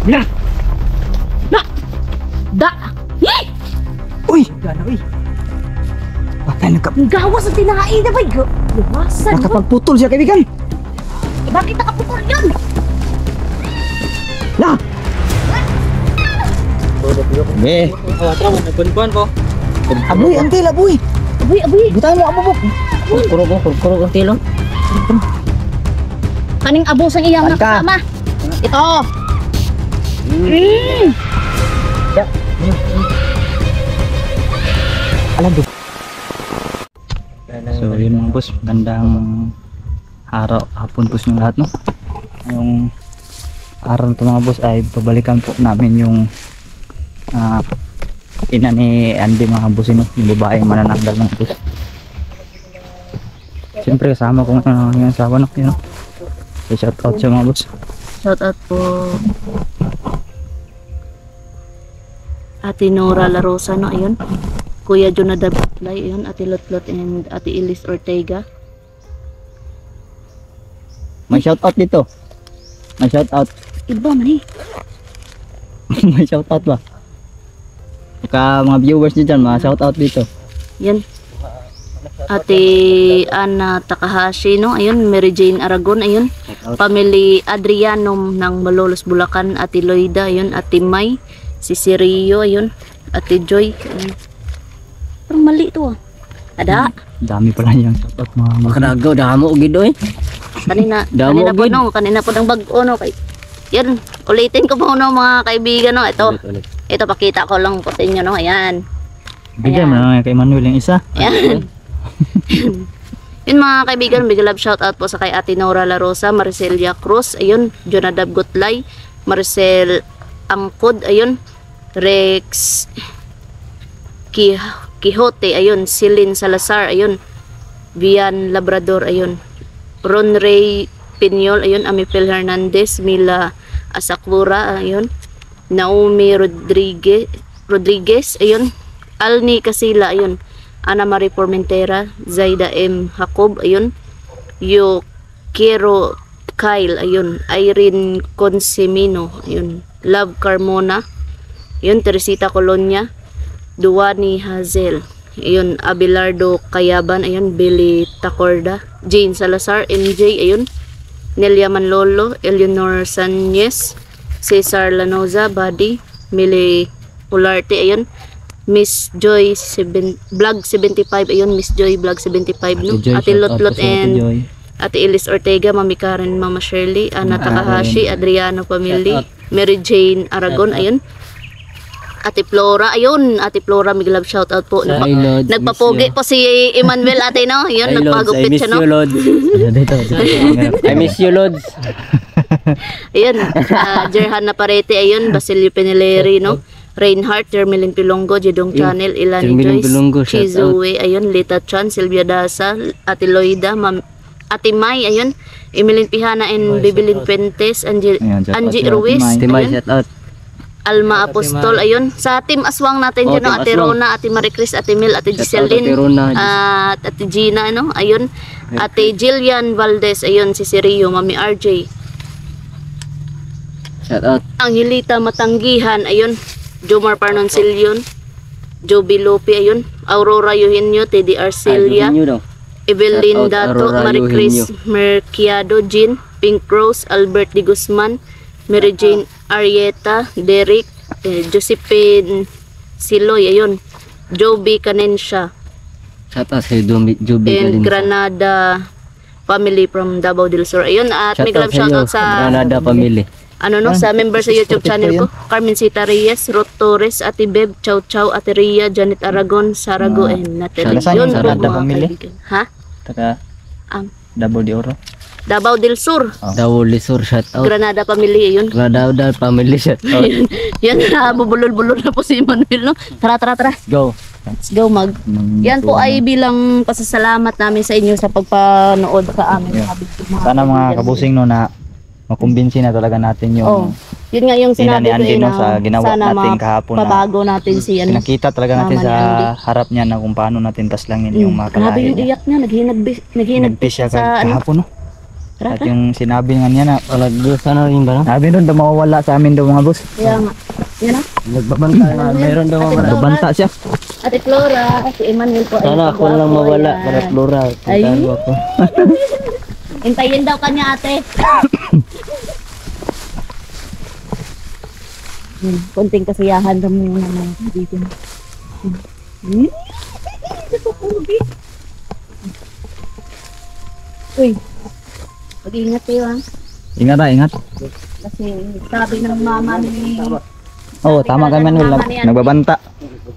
Ya. Da! Uy, gana uy. Patay Gawas ang tinahain na ba? Lumasan mo. nakapagputol siya kaibigan. Bakit nakaputol yun? Lah. Be, Tara mo, nagpunpuan po. aboy ang tila boy. Aboy. Butang mo abobok. Kurkuro kong tilo. Kaning abos ang iyang Saan ka? nakasama. Ito. Alam do. So yun mga boss, gandang araw, hapon po sa inyo lahat, no? Yung araw na ito mga boss ay pabalikan po namin yung ina ni Andy mga boss, no? Yung babaeng manananggal ng boss. Siyempre kasama ko yung asawa, no? Yun, no? So shout out sa mga boss. Shout out po. Ate Nora La Rosa, no? Ayun. Kuya Jonadab Butlay, ayun. Ate Lotlot and Ate Elise Ortega. May shout out dito. May shout out. Iba man eh. May shout out ba? Saka mga viewers nyo dyan, mga shout out dito. Yan. Ate Ana Takahashi, no? Ayun. Mary Jane Aragon, ayun. Family Adriano ng Malolos, Bulacan. Ate Loida, ayun. Ate May. Si Sirio, ayun. Ate Joy. Ayun. Parang mali ito ah. Ada. Dami pala yung shout out mga boss. Makanagaw, damo o gido eh. Kanina Damo po gid. no. Kanina po ng bag-o no. Yan. Ulitin ko muna mga kaibigan no. Ito. Ito pakita ko lang po sa inyo no. Ayan. Bigyan mo na kay Manuel yung isa. Ayan. Yun mga kaibigan, big love shout out po sa kay Ate Nora La Rosa, Maricelia Cruz, ayun, Jonadab Gutlay, Maricel Angkod, ayun, Rex Quixote, ayun, Celine Salazar, ayun, Vian Labrador, ayun, Ron Ray Pinyol, ayun, Amipel Hernandez, Mila Asakura, ayun, Naomi Rodriguez, ayun, Alni Casila, ayun, Ana Marie Formentera, Zaida M. Jacob, ayun, Yukiro Kyle, ayun, Irene Consemino, ayun, Love Carmona, ayun, Teresita Colonia, Duwani Hazel, ayun, Abelardo Cayaban, ayun, Billy Tacorda, Jane Salazar, NJ, ayun, Nelia Manlolo, Eleanor Sanyes, Cesar Lanoza, Buddy, Mili Ularte, ayun, Miss Joy Vlog 75, ayun, Miss Joy Vlog 75, no? Ate Lotlot and Ate Elise Ortega, Mami Karen, Mama Shirley, Ana Takahashi, Adriano Family, Mary Jane Aragon, ayun, Ate Flora, ayun, Ate Flora, big love shout out po. Nagpapogi po si Emmanuel ate, no? Yun, nagpagupit siya, no? I miss you, Lods. Ayun, Jerhan Naparete, ayun, Basilio Peneleri, no? Reinhardt, Jermelin Pilongo, Jedong Channel, Ilani Joyce, Chizue, ayun, Lita Chan, Silvia Dasa, Ate Loida, Ate May, ayun, Emilin Pihana and Bibilin Puentes, Angie Ruiz, ayun, Alma Apostol, ayun, sa team aswang natin dyan, no? Ate Rona, Ate Maricris, Ate Mil, Ate Giseline, at Ate Gina, ano, ayun, Ate Jillian Valdez, ayun, si Sirio, Mami RJ, Shout out. Angelita Matanggihan, ayun, Jomar Parnoncillion, Joby Lope, ayun, Aurora Eugenio, Teddy Arcelia, Evelyn Dato, Maricris Merciado, Jean, Pink Rose, Albert Di Guzman, Mary Jane Arieta, Derek, Josephine Siloy, ayun, Joby Canensya, Shout out sa Joby and Galinsa. Granada family from Davao del Sur, ayun, at may club shoutout sa Granada family. ano no, sa member sa YouTube channel ko, Carmencita Reyes, Ruth Torres, Ate Beb, Chow Chow, Ate Ria, Janet Aragon, Sarago, and Natalie. Saan yung Yun po Sarada mga family? kaibigan. Ha? Taka Double de Oro. Davao del Sur, Davao del Sur, shout out. Granada family, yun. Granada family, shout out. Yan, bubulol-bulol na po si Manuel, no? Tara. Go. Let's go, Yan po ay bilang pasasalamat namin sa inyo sa pagpanood sa amin. Yeah. Sana mga kabusing no na makumbinsi na talaga natin yung yun nga yung sinabi ko no, sa ginawa sana natin kahapon pabago natin si ano. Nakita talaga natin Mama sa ni Andy. harap niya na kung paano natin taslangin yung mga Grabe kalahi yung niya. iyak niya, naghinag Nagpis siya sa ano. kahapon no. At yung sinabi nga niya na Palagdusa na rin ba? No? sabi doon daw mawawala sa amin daw mga boss. Kaya nga. Yan na. Nagbabanta na. Meron daw Ate mawala. Flora. Babanta siya. Ate Flora, si Emmanuel po. ay Sana ako nagwapo, lang mawala yan. para Flora. Ay. Puntahan mo ako. Hintayin daw kanya ate. Konting kasiyahan daw muna na dito. Uy, mag-ingat kayo ha. Ingat ha, ingat. Kasi sabi ng mama ni... Oo, tama kay Manuel. Nagbabanta.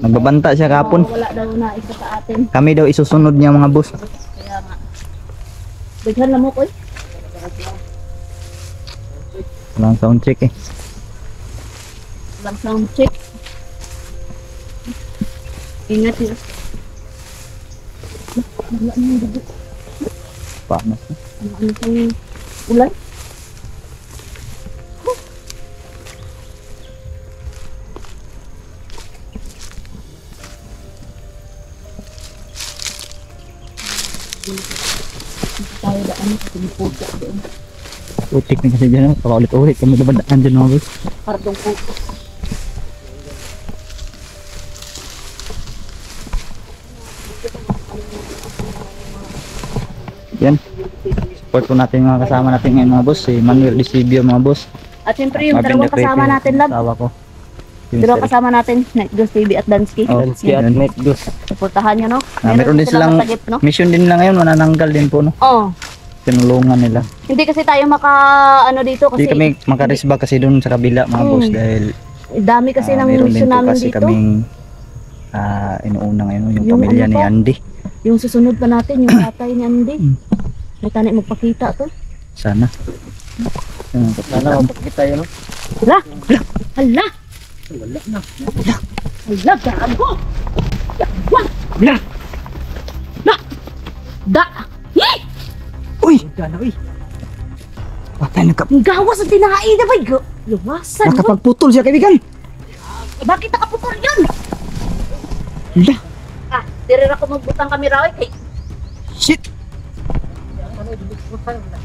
Nagbabanta siya kapon. Wala daw na isa sa atin. Kami daw isusunod niya mga boss. Kaya nga. Bighan na mo ko eh. Walang sound check eh. Lang sound check. Ingat yun. Wala na yung dugo. Paano? Ano pang ulan? Tayo daan sa pinipuga doon. Utik na kasi dyan. Paulit-ulit kami labadaan dyan mga boss. Pardong po. Yan. Support po natin mga kasama natin ngayon mga boss. Si Manuel Disibio mga boss. At siyempre yung dalawang kasama natin, love. Asawa ko. Yung Dalawang sir. kasama natin, Night Ghost TV at Dansky. Oh, Dansky at yan. Night Ghost. Suportahan nyo, no? Meron din silang masagip, no? mission din nila ngayon. Manananggal din po no. Oh. Tinulungan nila. Hindi kasi tayo ano dito kasi Hindi kami makarisba kasi doon sa kabila mga boss dahil dami kasi ng meron din mission po namin kasi dito. kaming inuuna ngayon yung Yung pamilya ano ni po? Andy. Yung susunod pa natin, yung tatay ni Andy. May tanay magpakita to. Sana. Sana mapagkita yun. No? Hala! Hala! Hala, gago! Wah! Bila! Da! Yee! Uy! Patay Ang gawas sa tinahain na ba? Luwasan mo. nakapagputol siya kaibigan. Bakit nakaputol yun? Bila! Ah, tirira ko magbutang kami raw eh. Shit!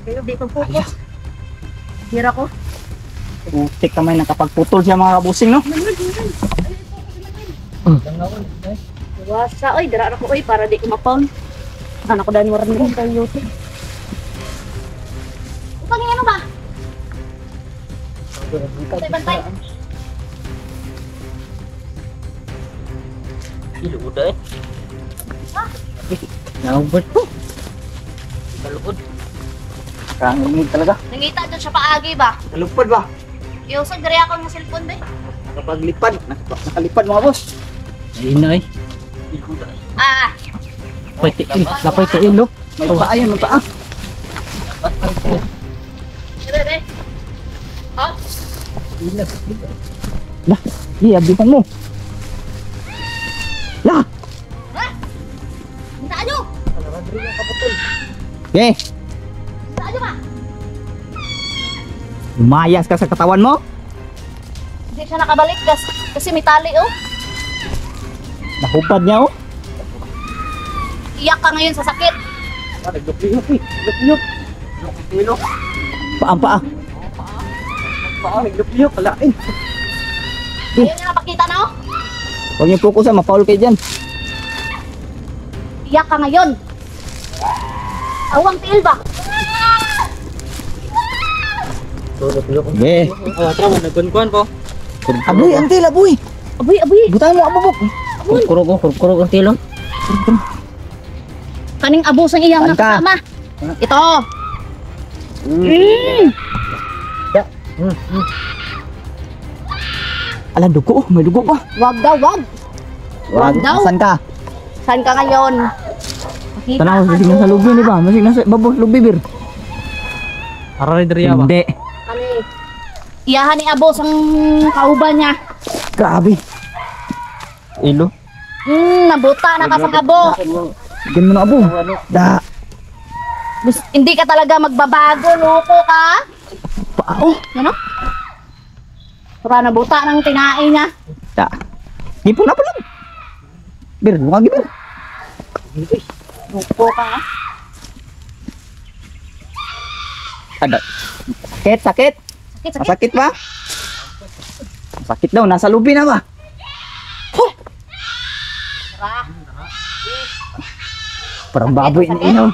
Hindi pang focus. Tira ko. Utik kamay nakapagputol siya mga kabusing no. Luwasa. Oy, dira ko oy para di ko mapawn. Anak ko dahil waran mo kayo yote. Upang ano ba? Bantay-bantay. Iluda eh. Nakabot po. Kalukod. Kangingig talaga. Nangita doon siya paagi ba? Kalupad ba? Iusag dari ako ng cellphone ba? Nakapaglipad. Nakalipad mga boss. Ayun na eh. Ah, Lapay tiin no? May paa yun, may paa. dire. Ha? Lah, iya abitan mo. Lah, Hintaan nyo! eh, Hintaan nyo ba? lumayas ka sa katawan mo. Hindi siya nakabalik kasi may tali oh. Nahupad niya oh. Iyak ka ngayon sa sakit. Paang paa. Kalain. Ayaw niya napakita na oh. Huwag niyo fokusan, mapaul kayo dyan. Iyak ka ngayon. Awang tiil ba? Eh, Oh, tara mo nagkunkuan po. Aboy, ang tila, boy. Aboy, aboy. Butahan mo, ababok. Kurkurog ang tilong. Kaning abos ang iyang Saan ka? nakasama. Ito. ala dugo oh, may dugo pa. Wag daw, wag. Wag daw. Saan ka? Saan ka ngayon? Makita Tanaw, ka masig nasa doon. lubi ni ba? Masig nasa babos lubi bir. Para rin dariya ba? Hindi. Kani. Iyahan ni abos ang kauban niya. Grabe. Ilo. Nabuta na ka sa abo. Gan mo na abo. Da. Hindi ka talaga magbabago, loko ka. Pao. Ano? Para nabuta ng tinain niya. Da. Di po na pala. Bir, wag bir. Loko ka. Ada. Sakit, sakit. Masakit ba? Sakit daw, nasa lubi na ba? Parang baboy na inaw.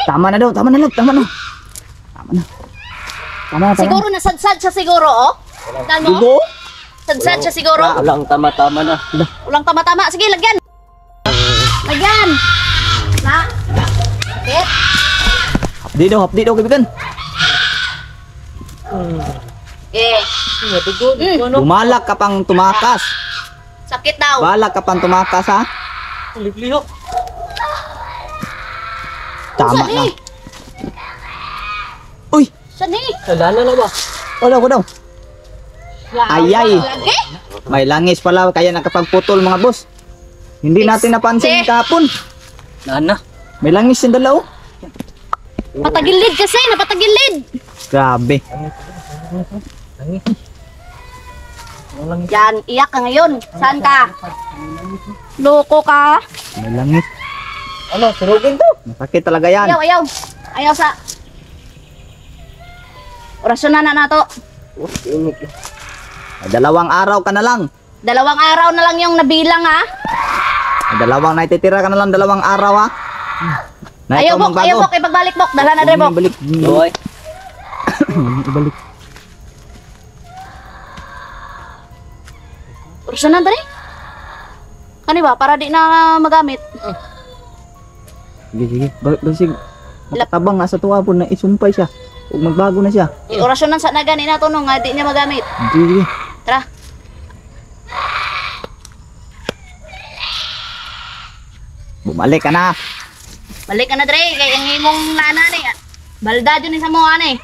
Tama na daw, tama na. Tama na. Siguro nasadsad siya siguro, oh. Tama mo? Dugo? Sadsad siya siguro. Walang tama-tama na. Ulang tama-tama. Sige, lagyan. Lagyan. Na. Sakit. Hapdi daw, kaibigan. Eh. Bumalak ka pang tumakas. Sakit daw. Balak ka pang tumakas, ha? Liblihok. Tama na. Sani. Uy, Sani. Wala na ba? wala ko daw. Ayay. Lagi. May langis pala, kaya nakapagputol mga boss. Hindi natin napansin kahapon. Nana. May langis yung dalaw. Patagilid kasi. Napatagilid. Grabe. Yan. Iyak ka ngayon. Saan ka? Loko ka. May langis. Ano, surugin to? Masakit talaga yan. Ayaw. Ayaw sa... Orasyon na nato. May 2 araw ka na lang. 2 araw na lang yung nabilang, ha? May 2 naititira ka na lang, 2 araw, ha? Na Ayaw, ikaw Bok. Ayaw, Bok. Ipagbalik, Bok. Dala na rin, Bok. Ibalik. Boy. Ibalik. Orasyon na, tari. Kani ba? Para di na magamit. Sige. Basig. Makatabang nga sa tuwa po na isumpay siya. Huwag magbago na siya. Orasyon na sa nagani na to, no, nga di niya magamit. Sige. Tara. Bumalik ka na. Balik ka na, Dre. Kaya ang imong nana ni. Balda dyan sa mga ano eh.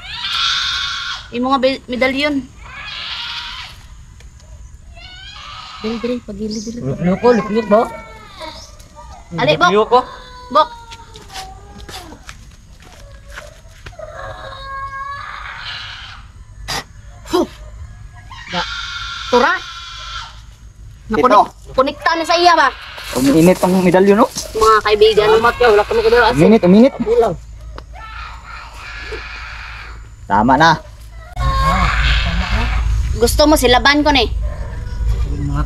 Imong nga medalyon. Dre, pagilid dito. Liblihok ba? Ali, Bok. Liblihok ko? Bok. Tura. Kunikta na sa iya ba? Uminit ang medalyon, no? Mga kaibigan. Wala kami kadala. Uminit. Kulang. Tama na. Gusto mo silaban ko ni?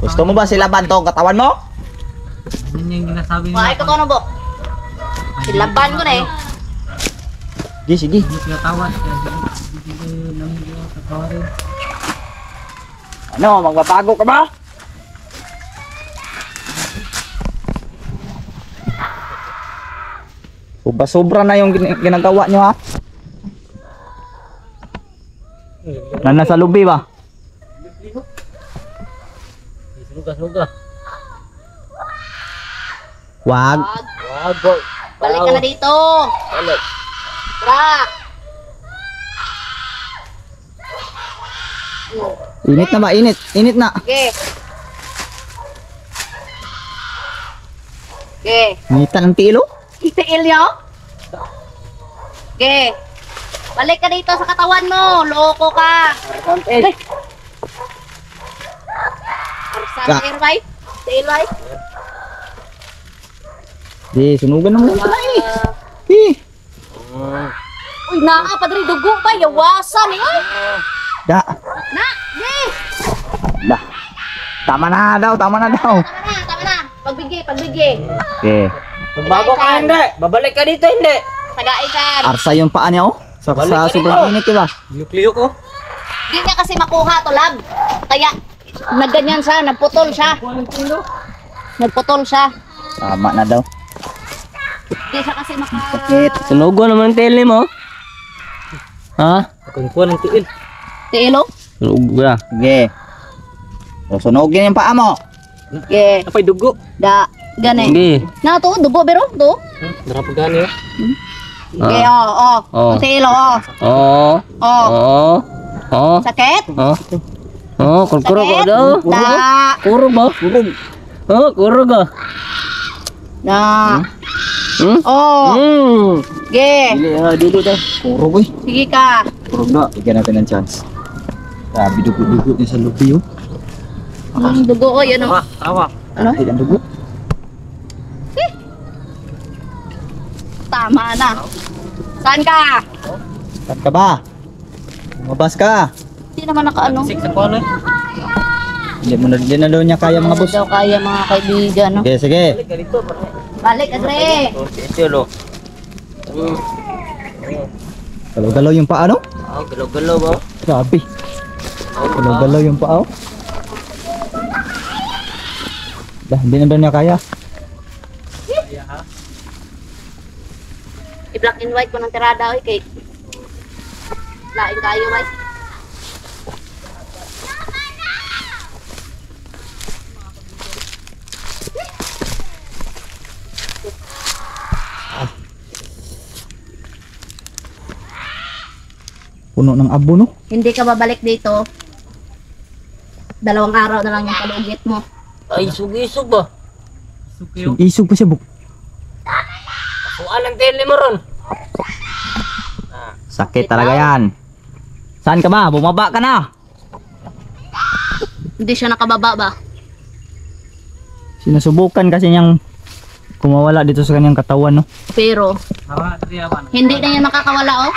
Gusto mo ba sila bantong katawan mo? Yun yung ginasabi Wala ko no, Bok. Silaban ko ni. Sige. Tinatawad. Ano, magbabago ka ba? Sobra na yung ginagawa nyo, ha? Nasa lubi ba? Suga. Wag. Balik ka na dito. Balik. Tara. Init na ba? Init na. Okay. Okay. Initan ng tilo? Itiil nyo? Okay. Balik ka dito sa katawan mo. Loko ka. Arsan airway. Tailway. Di, sunugan naman ito na eh. Uy, naa, padre, dugo pa. Yawasan eh. Ay. Da. Na, eh. Da. Tama na daw. Tama na. Pagbigay. Okay. Magbago ka hindi. Babalik ka dito hindi. Tagaikan. Arsa yung paa niya, oh. Sa Balik ka sobrang dito. init, diba? Liblihok ko. Di niya kasi makuha to, lab. Kaya, nagganyan siya. Nagputol siya. Tama na daw. Di siya kasi Sakit. Sunugo naman tele mo. Ha? Kuha ng tiil. Tiilo? Sunugo na. Sige. So, sunugin yung paa mo. Okay. Apay dugo. Da, gani. Hindi. Na to, dugo bero, to. Darap gani. Okay, oh. Oh. Tiilo, oh. Oo. Oh. Oo. Oo. Sakit? Oo. Oo, kurkuro ko daw. Da. Kuro ba? Oo, kuro ka. Da. Hmm? Oh. Okay. Dili daw. Puro, boy. Sige ka. Puro na. Bigyan natin ng chance. Grabe, dugo-dugo niya sa lubi, oh. Dugo, oh, yan, oh. Tawa. Ano? Ang dugo. Tama na. Saan ka? Saan ka ba? Lumabas ka. Hindi naman nakaano. Sik sa kuwan eh. Hindi na daw niya kaya mga boss. Daw kaya mga kaibigan, no? Sige, sige. Ganito pa. Balik, Adre! Ito lo. Galaw-galaw yung paa, no? Galaw-galaw ba? Grabe. Galaw-galaw yung paa, oh. Hindi na daw niya kaya. I-black and white ko ng tirada, oy, kay lain kayo, bay. Puno ng abo, no? Hindi ka babalik dito. 2 araw na lang yung palugit mo. Ay, sugi-sug ba? Isog pa siya, buk. Kuan ang tele mo ron. Sakit talaga yan. Saan ka ba? Bumaba ka na. Hindi siya nakababa ba? Sinusubukan kasi niyang kumawala dito sa kanyang katawan, no? Pero, hindi na yan makakawala, oh.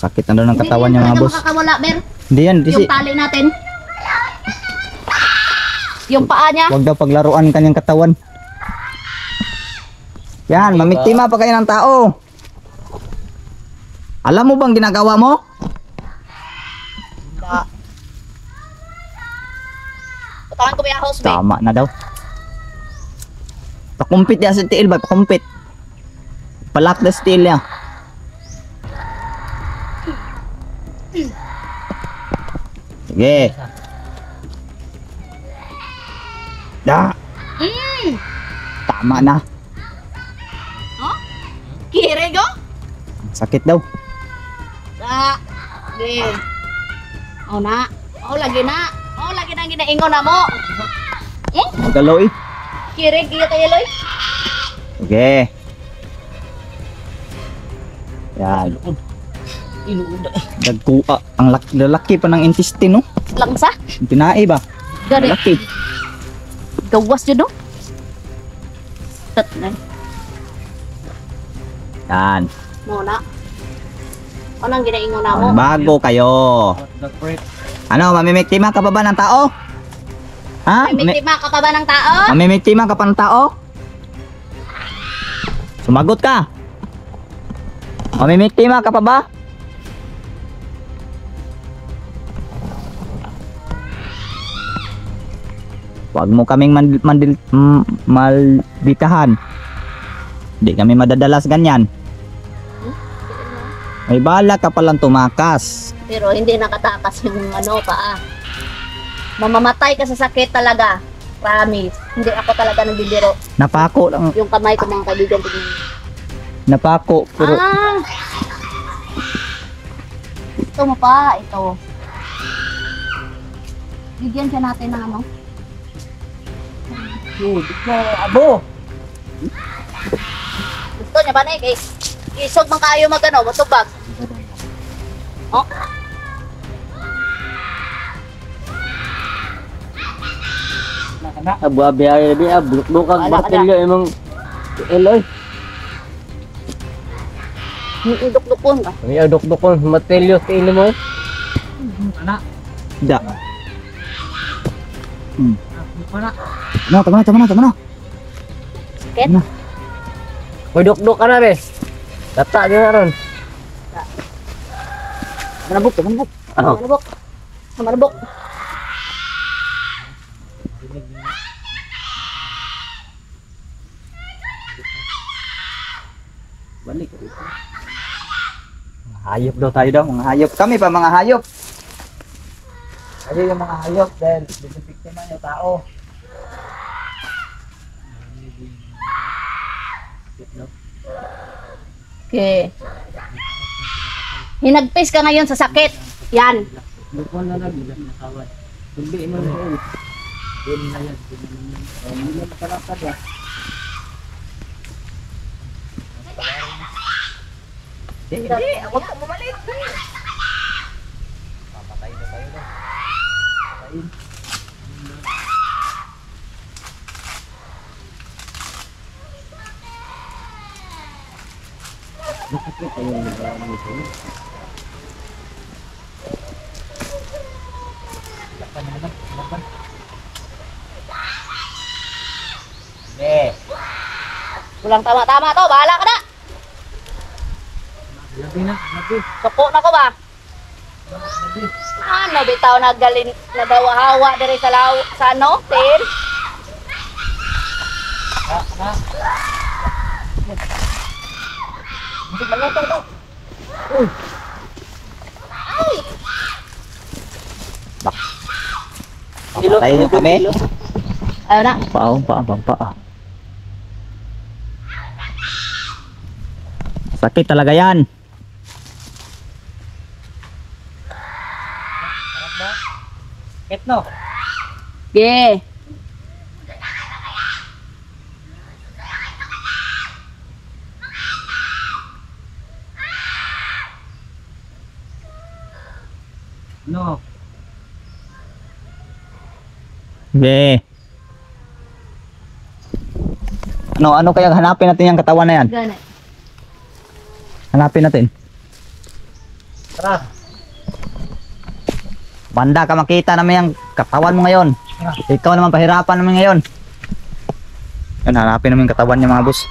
Sakit na daw ng katawan Hindi niya, na mga talaga boss. makakawala, Ber. Hindi yan, kasi Yung tali natin. Yung paa niya. huwag daw paglaruan kanyang katawan. Yan, mamiktima pa kayo ng tao. Alam mo bang ginagawa mo? Patangan ko ba yung house, babe? Tama na daw. Pakumpit niya si Tiil ba? Pakumpit. Palak na si Tiil niya. Sige. Da. Tama na. Oh? Kirig, oh? Sakit daw. Da. Sige. Oh, na. Oh, lagi na. Oh, lagi na ang ginaingon na mo. Magalaw eh. Kirig, iya tayo, Loy. Sige. Yan. Dagkua. Ang lalaki pa ng intestino. Langsa. Ang tinae ba? Gari. Lalaki. Gawas yun, no? Tat na. Yan. Muna. Ano ang ginaingon na mo? Bago kayo. Ano, mamimiktima ka pa ba ng tao? Ha? May biktima ka pa ba ng tao? Mamimiktima ka pa ng tao? Sumagot ka. Mamimiktima ka pa ba? Huwag mo kaming malditahan. Hindi kami madadalas ganyan. May bala ka palang tumakas. Pero hindi nakatakas yung ano pa, ah. Mamamatay ka sa sakit talaga. Promise. Hindi ako talaga nagbibiro. Napako lang. Yung kamay ko, mga kaibigan. tingnan. Napako. Pero Ah! Ito mo pa, ito. Bigyan siya natin ng ano. abo. Gusto niya ba na eh? Isog man kayo magano, matubag. Oh, Abu abi ay di bulok-bulok ang Wala, martilyo imong eloy. iduk-dukon ka. May adok-dokon martilyo sa ilo mo. Da. Tama na. Sakit? May dok-dok ka na be. Data di na ron. Manabok. Oh. Manabok. Manabok. Balik. Hayop daw tayo daw, mga hayop. Kami pa mga hayop. Kasi yung mga hayop dahil bibiktima yung tao. Okay. Hinagpis ka ngayon sa sakit. Yan. Hindi, huwag ka bumalik. Kulang tama-tama to, bahala ka na. Suko na ko ba? Ano, bitaw nagaling nagawahawa diri sa sa ano, Tin? Tayo nyo kami. Ayaw na. Paa. Sakit talaga yan. Sakit no? Yeah. No. Okay. Ano kaya hanapin natin yung katawan na yan? Gana. Hanapin natin. Tara. Banda ka makita naman yung katawan mo ngayon. Ikaw naman pahirapan naman ngayon. Yan, hanapin naman yung katawan niya mga boss.